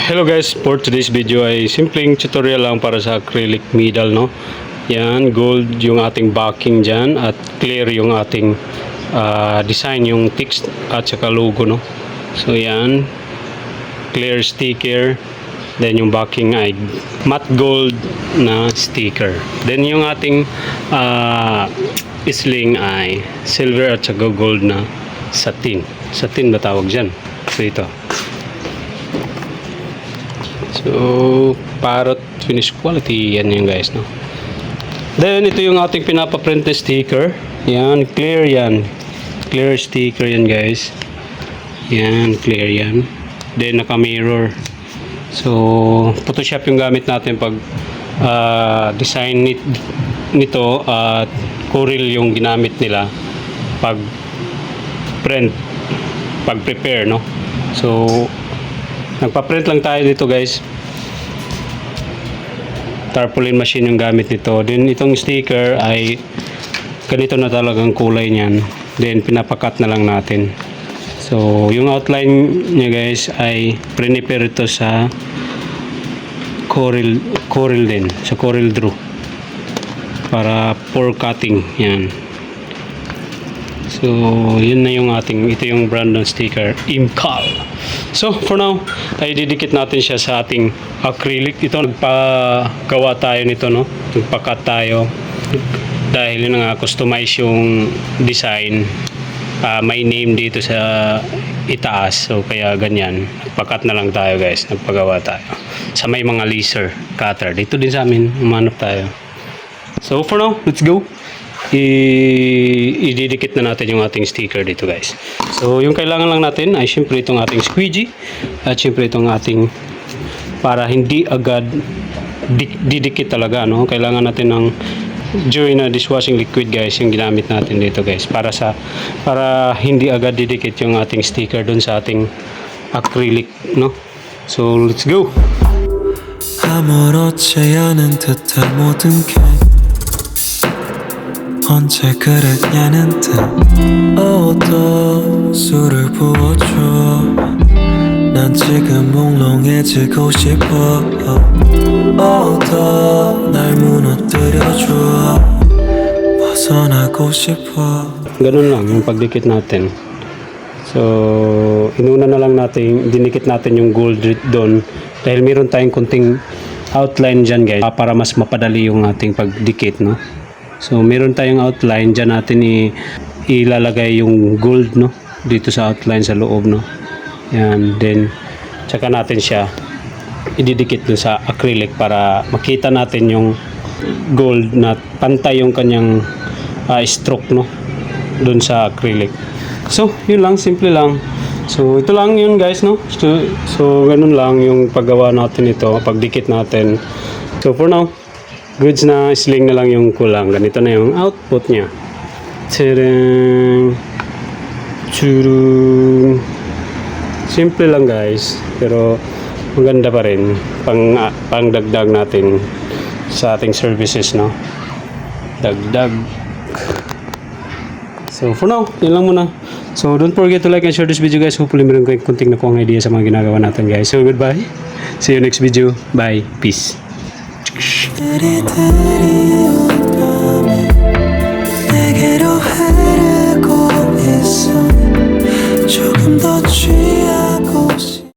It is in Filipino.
Hello guys, for today's video ay simpleng tutorial lang para sa acrylic middle, no? Yan, gold yung ating backing dyan at clear yung ating design, yung text at saka logo, no? So yan, clear sticker. Then yung backing ay matte gold na sticker. Then yung ating sling ay silver at saka gold na satin. Satin ba tawag dyan? So ito. So, parrot finish quality, yan yung guys, no? Then, ito yung ating pinapaprint na sticker. Yan, clear yan. Clear sticker yan, guys. Yan, clear yan. Then, naka-mirror. So, Photoshop yung gamit natin pag design nito at Corel yung ginamit nila pag print, pag prepare, no? So, nagpa-print lang tayo dito, guys. Tarpaulin machine yung gamit nito. Then itong sticker ay ganito na talagang kulay niyan. Then pinapakat na lang natin. So yung outline niya, guys, ay prepare ito sa Corel din, sa Corel Draw para for cutting yan. So yun na yung ito yung brand ng sticker, Imcal. So for now ay didikit natin siya sa ating acrylic. Ito, nagpagawa tayo nito, no? Nagpakat tayo dahil yun nga, customize yung design. May name dito sa itaas, so kaya ganyan, nagpakat na lang tayo, guys. Nagpagawa tayo sa may mga laser cutter dito din sa amin, umanap tayo. So for now, let's go. Ididikit na natin yung ating sticker dito, guys. So yung kailangan lang natin ay syempre itong ating squeegee at syempre itong ating, para hindi agad didikit talaga, no? Kailangan natin ng Joy na dishwashing liquid, guys, yung ginamit natin dito, guys, para hindi agad didikit yung ating sticker dun sa ating acrylic, no? So let's go. 아무렇지 않은 듯한 모든 게 언제 그랬냐는 듯 또 술을 부어줘 난 지금 몽롱해지고 싶어 또 날 무너뜨려줘 벗어나고 싶어. Ganun lang yung pagdikit natin. So inuna na lang natin, dinikit natin yung gold doon dahil meron tayong kunting outline dyan, guys, para mas mapadali yung ating pagdikit, no? So meron tayong outline dyan, natin ilalagay yung gold, no, dito sa outline sa loob, no. Yan, then tsaka natin siya ididikit dun sa acrylic para makita natin yung gold na pantay yung kanyang stroke, no, dun sa acrylic. So yun lang, simple lang. So ito lang yun, guys, no. So ganun lang yung paggawa natin ito, pagdikit natin. So for now, goods na, sling na lang yung kulang. Ganito na yung output niya. Tadang! Churung! Simple lang, guys, pero maganda pa rin pang dagdag natin sa ating services, no. Dagdag. So for now, yun lang muna. So don't forget to like and share this video, guys. Hopefully meron kayong kunting nakuha idea sa mga ginagawa natin, guys. So goodbye. See you next video. Bye. Peace.